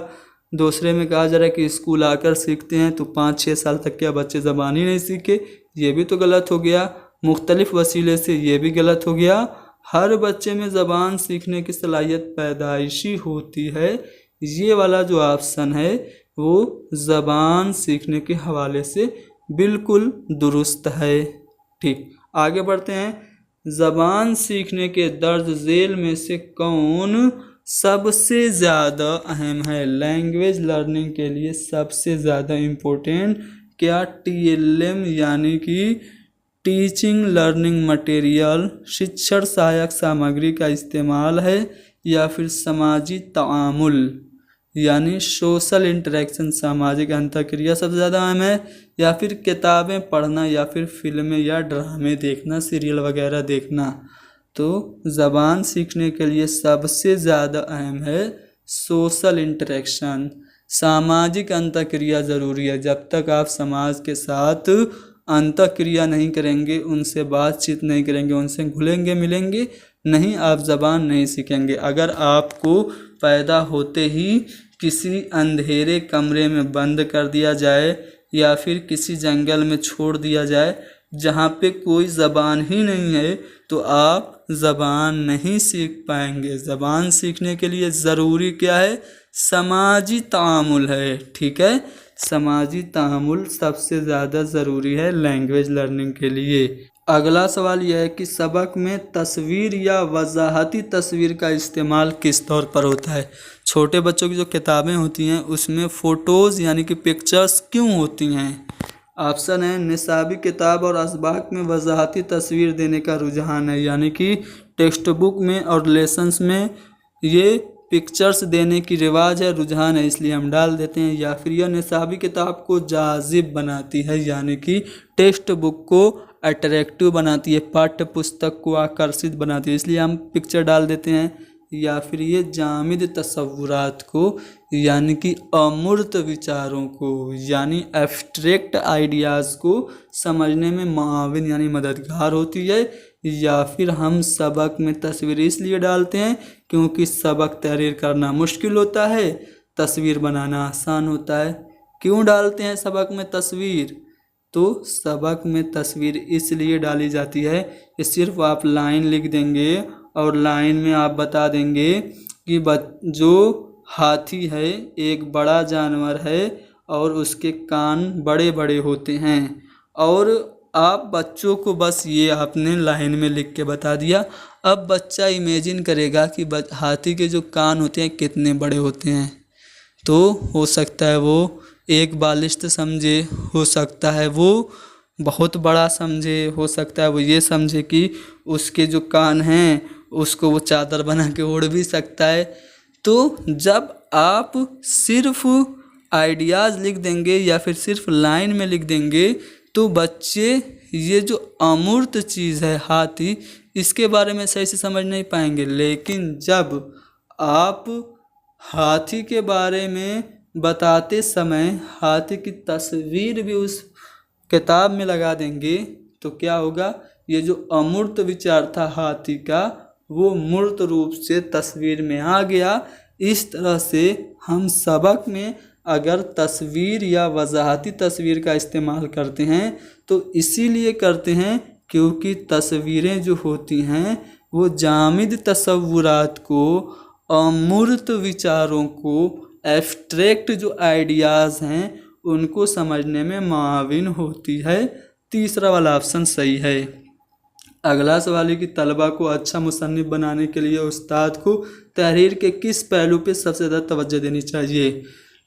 दूसरे में कहा जा रहा है कि स्कूल आकर सीखते हैं, तो 5-6 साल तक क्या बच्चे ज़बान ही नहीं सीखे, ये भी तो गलत हो गया। मुख्तलिफ वसीले से ये भी गलत हो गया। हर बच्चे में ज़बान सीखने की सलाहियत पैदाइशी होती है, ये वाला जो ऑप्शन है वो ज़बान सीखने के हवाले से बिल्कुल दुरुस्त है। ठीक, आगे बढ़ते हैं। ज़बान सीखने के दर्ज झेल में से कौन सबसे ज़्यादा अहम है? लैंग्वेज लर्निंग के लिए सबसे ज़्यादा इम्पोर्टेंट क्या TLM यानी कि टीचिंग लर्निंग मटेरियल, शिक्षण सहायक सामग्री का इस्तेमाल है, या फिर समाजी तामुल यानी सोशल इंटरेक्शन, सामाजिक अंतःक्रिया सबसे ज़्यादा अहम है, या फिर किताबें पढ़ना, या फिर फिल्में या ड्रामे देखना, सीरियल वगैरह देखना। तो ज़बान सीखने के लिए सबसे ज़्यादा अहम है सोशल इंटरेक्शन, सामाजिक अंतःक्रिया ज़रूरी है। जब तक आप समाज के साथ अंतःक्रिया नहीं करेंगे, उनसे बातचीत नहीं करेंगे, उनसे घुलेंगे मिलेंगे नहीं, आप ज़बान नहीं सीखेंगे। अगर आपको पैदा होते ही किसी अंधेरे कमरे में बंद कर दिया जाए, या फिर किसी जंगल में छोड़ दिया जाए जहाँ पे कोई ज़बान ही नहीं है, तो आप ज़बान नहीं सीख पाएंगे। ज़बान सीखने के लिए ज़रूरी क्या है? समाजी तामुल है। ठीक है, समाजी तामुल सबसे ज़्यादा ज़रूरी है लैंग्वेज लर्निंग के लिए। अगला सवाल यह है कि सबक में तस्वीर या वजाहती तस्वीर का इस्तेमाल किस तौर पर होता है? छोटे बच्चों की जो किताबें होती हैं उसमें फ़ोटोज़ यानी कि पिक्चर्स क्यों होती हैं? ऑप्शन है निसाबी किताब और असबाक में वजाहती तस्वीर देने का रुझान है, यानी कि टेक्स्ट बुक में और लेसन्स में ये पिक्चर्स देने की रिवाज है, रुझान है, इसलिए हम डाल देते हैं। या फिर यह निसाबी किताब को जाजिब बनाती है, यानी कि टेक्स्ट बुक को अट्रैक्टिव बनाती है, पाठ्य पुस्तक को आकर्षित बनाती है, इसलिए हम पिक्चर डाल देते हैं। या फिर ये जामिद तसव्वुरात को यानी कि अमूर्त विचारों को यानी एब्स्ट्रैक्ट आइडियाज़ को समझने में मुआविन यानी मददगार होती है। या फिर हम सबक में तस्वीर इसलिए डालते हैं क्योंकि सबक तहरीर करना मुश्किल होता है, तस्वीर बनाना आसान होता है। क्यों डालते हैं सबक में तस्वीर? तो सबक में तस्वीर इसलिए डाली जाती है कि सिर्फ आप लाइन लिख देंगे और लाइन में आप बता देंगे कि जो हाथी है एक बड़ा जानवर है और उसके कान बड़े बड़े होते हैं, और आप बच्चों को बस ये आपने लाइन में लिख के बता दिया। अब बच्चा इमेजिन करेगा कि हाथी के जो कान होते हैं कितने बड़े होते हैं। तो हो सकता है वो एक बालिश्त समझे, हो सकता है वो बहुत बड़ा समझे, हो सकता है वो ये समझे कि उसके जो कान हैं उसको वो चादर बना के ओढ़ भी सकता है। तो जब आप सिर्फ आइडियाज़ लिख देंगे या फिर सिर्फ लाइन में लिख देंगे तो बच्चे ये जो अमूर्त चीज़ है हाथी, इसके बारे में सही से समझ नहीं पाएंगे। लेकिन जब आप हाथी के बारे में बताते समय हाथी की तस्वीर भी उस किताब में लगा देंगे तो क्या होगा, ये जो अमूर्त विचार था हाथी का वो मूर्त रूप से तस्वीर में आ गया। इस तरह से हम सबक में अगर तस्वीर या वजाहती तस्वीर का इस्तेमाल करते हैं तो इसीलिए करते हैं क्योंकि तस्वीरें जो होती हैं वो जामिद तसव्वुरात को, अमूर्त विचारों को, एब्स्ट्रैक्ट जो आइडियाज़ हैं उनको समझने में मुआविन होती है। तीसरा वाला ऑप्शन सही है। अगला सवाल है कि तलबा को अच्छा मुसन्निफ बनाने के लिए उस्ताद को तहरीर के किस पहलू पे सबसे ज़्यादा तवज्जो देनी चाहिए?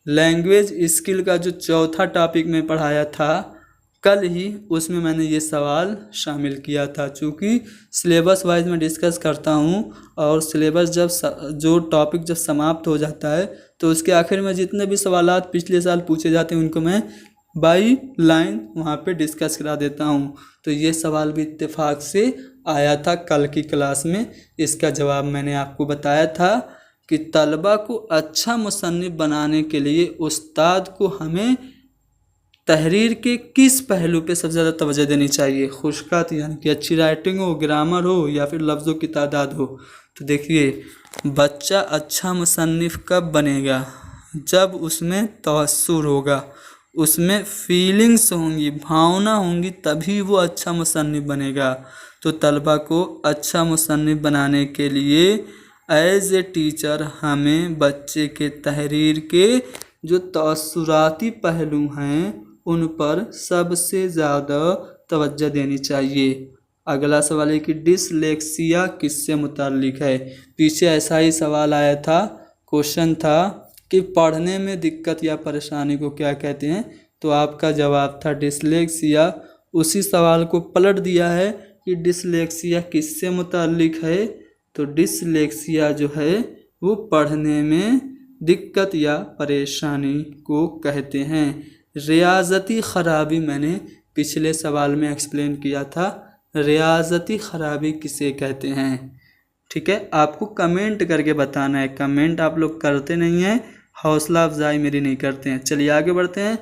लैंग्वेज स्किल का जो चौथा टॉपिक में पढ़ाया था कल ही, उसमें मैंने ये सवाल शामिल किया था। चूँकि सिलेबस वाइज मैं डिस्कस करता हूँ और सिलेबस जो टॉपिक जब समाप्त हो जाता है तो उसके आखिर में जितने भी सवालात पिछले साल पूछे जाते हैं उनको मैं बाई लाइन वहाँ पे डिस्कस करा देता हूँ। तो ये सवाल भी इत्तेफाक से आया था कल की क्लास में। इसका जवाब मैंने आपको बताया था कि तलबा को अच्छा मुसन्निफ बनाने के लिए उस्ताद को हमें तहरीर के किस पहलू पे सबसे ज़्यादा तवज्जो देनी चाहिए? खुशखत यानी कि अच्छी राइटिंग हो, ग्रामर हो, या फिर लफ्ज़ों की तादाद हो। तो देखिए, बच्चा अच्छा मुसन्निफ कब बनेगा? जब उसमें तवस्सुर होगा, उसमें फीलिंग्स होंगी, भावना होंगी, तभी वो अच्छा मुसन्निफ बनेगा। तो तलबा को अच्छा मुसन्निफ बनाने के लिए एज ए टीचर हमें बच्चे के तहरीर के जो तअस्सुराती पहलू हैं उन पर सबसे ज़्यादा तवज्जो देनी चाहिए। अगला सवाल है कि डिसलेक्सिया किससे मुताल्लिक है? पीछे ऐसा ही सवाल आया था, क्वेश्चन था कि पढ़ने में दिक्कत या परेशानी को क्या कहते हैं? तो आपका जवाब था डिसलेक्सिया। उसी सवाल को पलट दिया है कि डिसलेक्सिया किससे मुताल्लिक है? तो डिसलेक्सिया जो है वो पढ़ने में दिक्कत या परेशानी को कहते हैं। रियाज़ती ख़राबी मैंने पिछले सवाल में एक्सप्लेन किया था, रियाज़ती ख़राबी किसे कहते हैं? ठीक है, आपको कमेंट करके बताना है। कमेंट आप लोग करते नहीं हैं, हौसला अफजाई मेरी नहीं करते हैं। चलिए आगे बढ़ते हैं।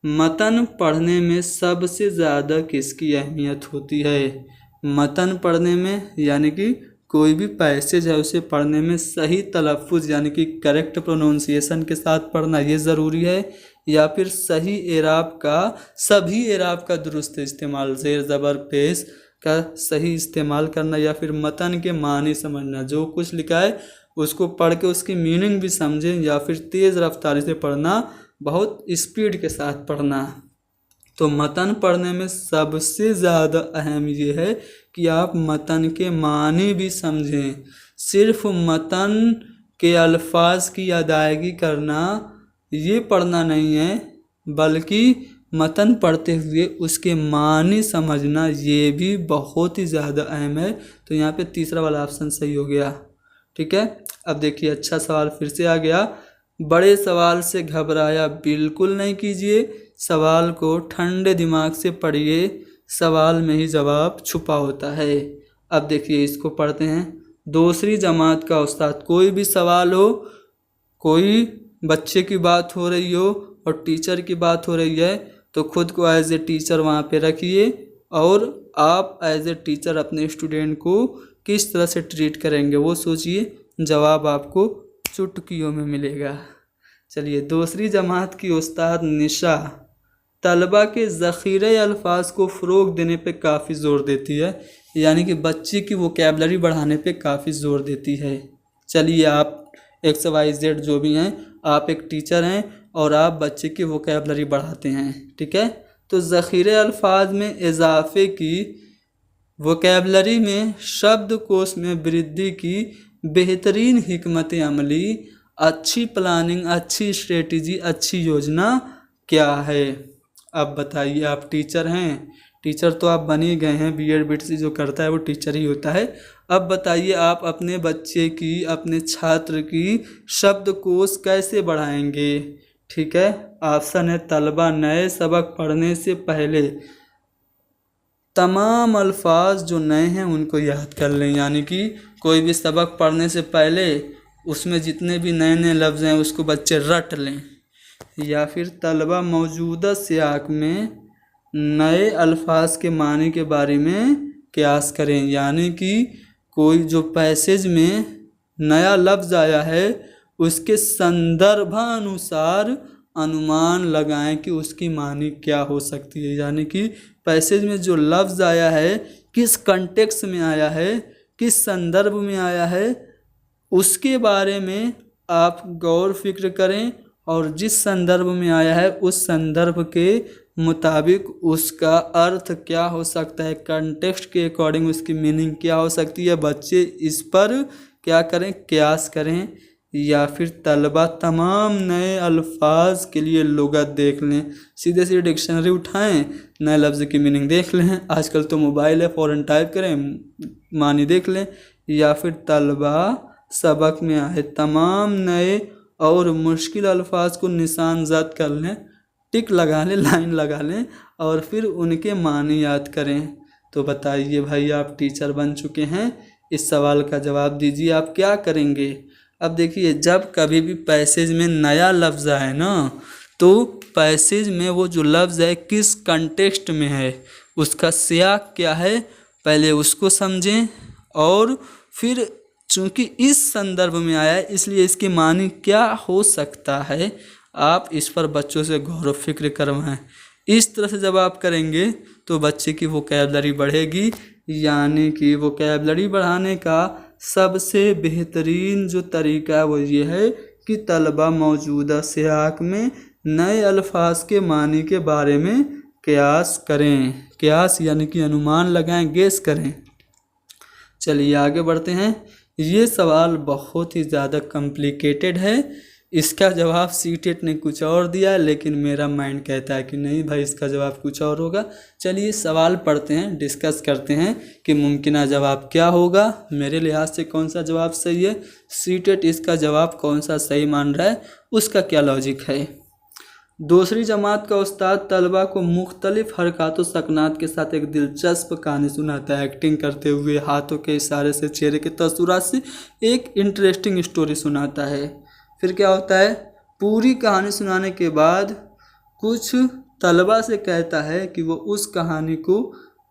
मतन पढ़ने में सबसे ज़्यादा किसकी अहमियत होती है? मतन पढ़ने में यानी कि कोई भी पैसेज है उसे पढ़ने में सही तलफ़ुज़ यानी कि करेक्ट प्रोनाउंसिएशन के साथ पढ़ना ये ज़रूरी है, या फिर सही एराब का, सभी एराब का दुरुस्त इस्तेमाल, ज़ेर ज़बर पेश का सही इस्तेमाल करना, या फिर मतन के मानी समझना, जो कुछ लिखा है उसको पढ़ के उसकी मीनिंग भी समझें, या फिर तेज़ रफ्तारी से पढ़ना, बहुत स्पीड के साथ पढ़ना। तो मतन पढ़ने में सबसे ज़्यादा अहम ये है कि आप मतन के मानी भी समझें। सिर्फ मतन के अल्फाज की अदायगी करना ये पढ़ना नहीं है, बल्कि मतन पढ़ते हुए उसके मानी समझना ये भी बहुत ही ज़्यादा अहम है। तो यहाँ पे तीसरा वाला ऑप्शन सही हो गया। ठीक है, अब देखिए अच्छा सवाल फिर से आ गया। बड़े सवाल से घबराया बिल्कुल नहीं कीजिए, सवाल को ठंडे दिमाग से पढ़िए, सवाल में ही जवाब छुपा होता है। अब देखिए इसको पढ़ते हैं। दूसरी जमात का उस्ताद। कोई भी सवाल हो, कोई बच्चे की बात हो रही हो और टीचर की बात हो रही है, तो खुद को एज ए टीचर वहाँ पे रखिए और आप एज ए टीचर अपने स्टूडेंट को किस तरह से ट्रीट करेंगे वो सोचिए, जवाब आपको चुटकियों में मिलेगा। चलिए, दूसरी जमात की उस्ताद निशा तलबा के ज़ख़ीरे अल्फाज को फ़रोग़ देने पे काफ़ी ज़ोर देती है, यानी कि बच्चे की वोकैबलरी बढ़ाने पे काफ़ी ज़ोर देती है। चलिए, आप XYZ जो भी हैं, आप एक टीचर हैं और आप बच्चे की वोकैबलरी बढ़ाते हैं, ठीक है। तो ज़ख़ीरे अल्फाज में इजाफ़े की, वोकैबलरी में, शब्दकोश में वृद्धि की बेहतरीन हिकमत अमली, अच्छी प्लानिंग, अच्छी स्ट्रेटजी, अच्छी योजना क्या है। अब बताइए, आप टीचर हैं, टीचर तो आप बन ही गए हैं, B.Ed BTC जो करता है वो टीचर ही होता है। अब बताइए, आप अपने बच्चे की, अपने छात्र की शब्दकोश कैसे बढ़ाएंगे। ठीक है, ऑप्शन है, तलबा नए सबक पढ़ने से पहले तमाम अल्फाज जो नए हैं उनको याद कर लें, यानी कि कोई भी सबक पढ़ने से पहले उसमें जितने भी नए नए लफ्ज़ हैं उसको बच्चे रट लें। या फिर तलबा मौजूदा सियाक में नए अल्फाज के मानी के बारे में क़यास करें, यानी कि कोई जो पैसेज में नया लफ्ज़ आया है उसके संदर्भानुसार अनुमान लगाएं कि उसकी मानी क्या हो सकती है। यानी कि पैसेज में जो लफ्ज़ आया है किस कंटेक्स्ट में आया है, किस संदर्भ में आया है, उसके बारे में आप गौर फिक्र करें और जिस संदर्भ में आया है उस संदर्भ के मुताबिक उसका अर्थ क्या हो सकता है, कंटेक्स्ट के अकॉर्डिंग उसकी मीनिंग क्या हो सकती है, बच्चे इस पर क्या करें, क़यास करें। या फिर तलबा तमाम नए अल्फाज के लिए लुगत देख लें, सीधे सीधे डिक्शनरी उठाएं, नए लफ्ज़ की मीनिंग देख लें, आजकल तो मोबाइल है, फ़ौरन टाइप करें, मानी देख लें। या फिर तलबा सबक में आए तमाम नए और मुश्किल अल्फाज को निशान ज़द कर लें, टिक लगा लें, लाइन लगा लें और फिर उनके मानी याद करें। तो बताइए भाई, आप टीचर बन चुके हैं, इस सवाल का जवाब दीजिए, आप क्या करेंगे। अब देखिए, जब कभी भी पैसेज में नया लफ्ज़ आए ना, तो पैसेज में वो जो लफ्ज़ है किस कंटेक्स्ट में है, उसका सियाक क्या है, पहले उसको समझें और फिर चूँकि इस संदर्भ में आया है इसलिए इसकी मानी क्या हो सकता है, आप इस पर बच्चों से गौर व फिक्र करवाएं। इस तरह से जब आप करेंगे तो बच्चे की वोकैबलरी बढ़ेगी, यानी कि वोकैबलरी बढ़ाने का सबसे बेहतरीन जो तरीका है वो ये है कि तलबा मौजूदा सियाक में नए अल्फाज के मानी के बारे में क़यास करें, क़यास यानी कि अनुमान लगाएं, गेस करें। चलिए आगे बढ़ते हैं। ये सवाल बहुत ही ज़्यादा कॉम्प्लिकेटेड है, इसका जवाब सीटेट ने कुछ और दिया, लेकिन मेरा माइंड कहता है कि नहीं भाई, इसका जवाब कुछ और होगा। चलिए सवाल पढ़ते हैं, डिस्कस करते हैं कि मुमकिन जवाब क्या होगा, मेरे लिहाज से कौन सा जवाब सही है, सीटेट इसका जवाब कौन सा सही मान रहा है, उसका क्या लॉजिक है। दूसरी जमात का उस्ताद तलबा को मुख्तलिफ हरकत व सकनात के साथ एक दिलचस्प कहानी सुनाता है, एक्टिंग करते हुए, हाथों के इशारे से, चेहरे के तसुरात से एक इंटरेस्टिंग स्टोरी सुनाता है। फिर क्या होता है, पूरी कहानी सुनाने के बाद कुछ तलबा से कहता है कि वो उस कहानी को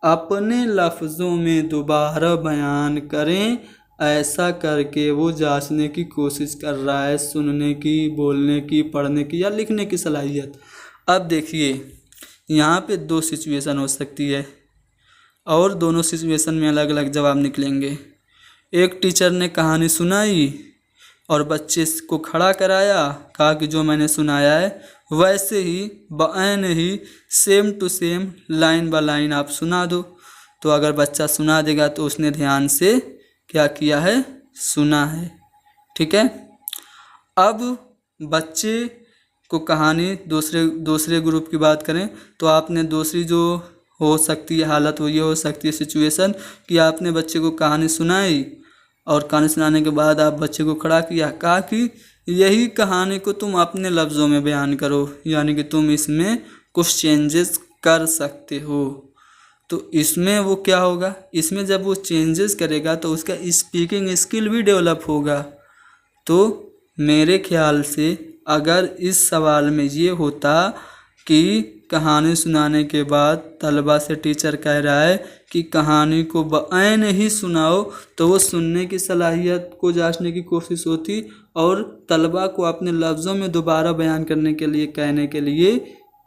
अपने लफ्ज़ों में दोबारा बयान करें, ऐसा करके वो जांचने की कोशिश कर रहा है सुनने की, बोलने की, पढ़ने की या लिखने की सलाहियत। अब देखिए, यहाँ पे दो सिचुएशन हो सकती है और दोनों सिचुएशन में अलग अलग जवाब निकलेंगे। एक टीचर ने कहानी सुनाई और बच्चे को खड़ा कराया, कहा कि जो मैंने सुनाया है वैसे ही बयान ही same to same line by line आप सुना दो। तो अगर बच्चा सुना देगा तो उसने ध्यान से क्या किया है, सुना है, ठीक है। अब बच्चे को कहानी दूसरे ग्रुप की बात करें तो आपने दूसरी जो हो सकती है हालत वो ये हो सकती है सिचुएशन कि आपने बच्चे को कहानी सुनाई और कहानी सुनाने के बाद आप बच्चे को खड़ा किया, कहा कि यही कहानी को तुम अपने लफ्ज़ों में बयान करो, यानी कि तुम इसमें कुछ चेंजेस कर सकते हो। तो इसमें वो क्या होगा, इसमें जब वो चेंजेस करेगा तो उसका स्पीकिंग स्किल भी डेवलप होगा। तो मेरे ख्याल से अगर इस सवाल में ये होता कि कहानी सुनाने के बाद तलबा से टीचर कह रहा है कि कहानी को बयान ही सुनाओ, तो वो सुनने की सलाहियत को जांचने की कोशिश होती और तलबा को अपने लफ्ज़ों में दोबारा बयान करने के लिए, कहने के लिए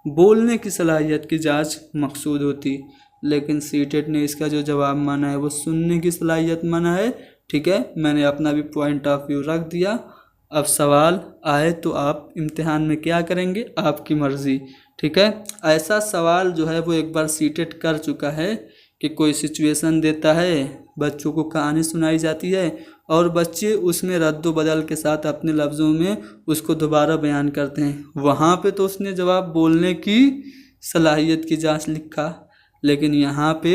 बोलने की सलाहियत की जांच मकसूद होती। लेकिन सीटेट ने इसका जो जवाब माना है वो सुनने की सलाहियत माना है। ठीक है, मैंने अपना भी पॉइंट ऑफ व्यू रख दिया। अब सवाल आए तो आप इम्तिहान में क्या करेंगे, आपकी मर्ज़ी। ठीक है, ऐसा सवाल जो है वो एक बार सीटेट कर चुका है कि कोई सिचुएशन देता है, बच्चों को कहानी सुनाई जाती है और बच्चे उसमें रद्द बदल के साथ अपने लफ्ज़ों में उसको दोबारा बयान करते हैं। वहाँ पे तो उसने जवाब बोलने की सलाहियत की जांच लिखा, लेकिन यहाँ पे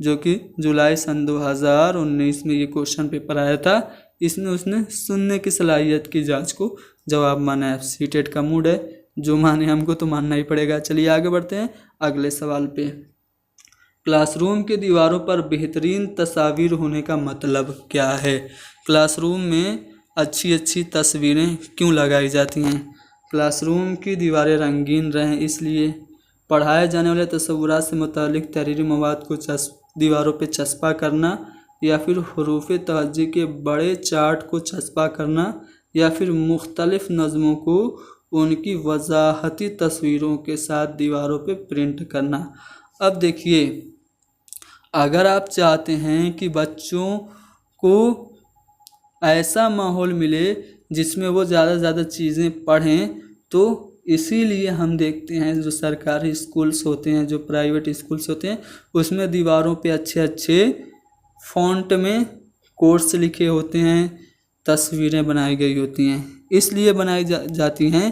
जो कि जुलाई सन 2019 में ये क्वेश्चन पेपर आया था, इसमें उसने सुनने की सलाहियत की जांच को जवाब माना है। सीटेट का मूड है, जो माने हमको तो मानना ही पड़ेगा। चलिए आगे बढ़ते हैं अगले सवाल पे। क्लासरूम की दीवारों पर बेहतरीन तस्वीर होने का मतलब क्या है? क्लासरूम में अच्छी अच्छी तस्वीरें क्यों लगाई जाती हैं? क्लासरूम की दीवारें रंगीन रहें इसलिए। पढ़ाए जाने वाले तस्वुरात से मुतालिक तहरीरी मवाद को दीवारों पे चस्पा करना, या फिर हुरूफ़ तहज्जी के बड़े चार्ट को चस्पा करना, या फिर मुख्तलिफ नज़मों को उनकी वजाहती तस्वीरों के साथ दीवारों पे प्रिंट करना। अब देखिए, अगर आप चाहते हैं कि बच्चों को ऐसा माहौल मिले जिसमें वो ज़्यादा से ज़्यादा चीज़ें पढ़ें, तो इसीलिए हम देखते हैं जो सरकारी स्कूल्स होते हैं, जो प्राइवेट स्कूल्स होते हैं, उसमें दीवारों पे अच्छे अच्छे फ़ॉन्ट में कोर्स लिखे होते हैं, तस्वीरें बनाई गई होती हैं। इसलिए बनाई जाती हैं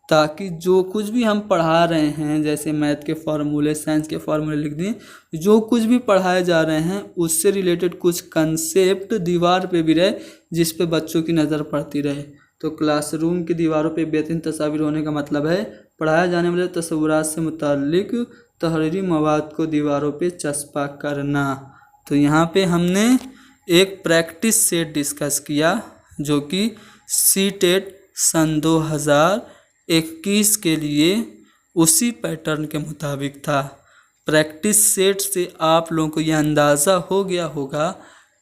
ताकि जो कुछ भी हम पढ़ा रहे हैं, जैसे मैथ के फार्मूले, साइंस के फार्मूले लिख दिए, जो कुछ भी पढ़ाए जा रहे हैं उससे रिलेटेड कुछ कंसेप्ट दीवार पे भी रहे, जिस पे बच्चों की नज़र पड़ती रहे। तो क्लासरूम की दीवारों पे बेहतरीन तस्वीर होने का मतलब है पढ़ाए जाने वाले तस्वुरात से मुताल्लिक तहरीरी मवाद को दीवारों पे चस्पा करना। तो यहाँ पे हमने एक प्रैक्टिस सेट डिस्कस किया जो कि सीटेट सन 2021 के लिए उसी पैटर्न के मुताबिक था। प्रैक्टिस सेट से आप लोगों को यह अंदाज़ा हो गया होगा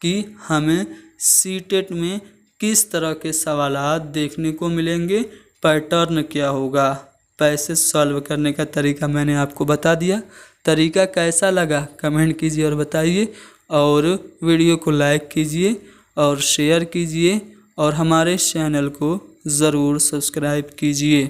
कि हमें सीटेट में किस तरह के सवालात देखने को मिलेंगे, पैटर्न क्या होगा। पैसे सॉल्व करने का तरीका मैंने आपको बता दिया। तरीका कैसा लगा कमेंट कीजिए और बताइए, और वीडियो को लाइक कीजिए और शेयर कीजिए और हमारे चैनल को ज़रूर सब्सक्राइब कीजिए।